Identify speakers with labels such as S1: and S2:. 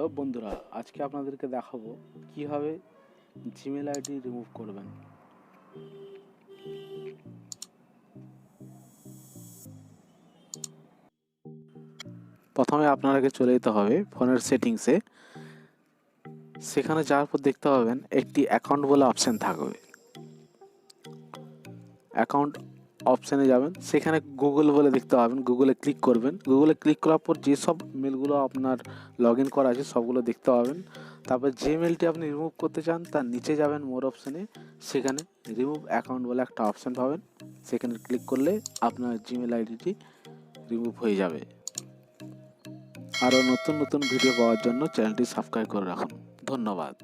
S1: Hello বন্ধুরা, আজকে আপনাদেরকে দেখাবো কিভাবে জিমেল আইডি রিমুভ করবেন। প্রথমে আপনাকে চলে যেতে হবে ফোনের সেটিংসে। সেখানে যাওয়ার পর দেখতে পাবেন একটি অ্যাকাউন্ট বলে অপশান থাকবে। অ্যাকাউন্ট অপশানে যাবেন, সেখানে গুগল বলে দেখতে পাবেন। গুগলে ক্লিক করবেন। গুগলে ক্লিক করার পর যেসব মেলগুলো আপনার লগ ইন করা আছে সবগুলো দেখতে পাবেন। তারপর যে মেলটি আপনি রিমুভ করতে চান তার নিচে যাবেন মোর অপশানে, সেখানে রিমুভ অ্যাকাউন্ট বলে একটা অপশান পাবেন। সেখানে ক্লিক করলে আপনার জিমেল আইডিটি রিমুভ হয়ে যাবে। আরও নতুন নতুন ভিডিও পাওয়ার জন্য চ্যানেলটি সাবস্ক্রাইব করে রাখুন। ধন্যবাদ।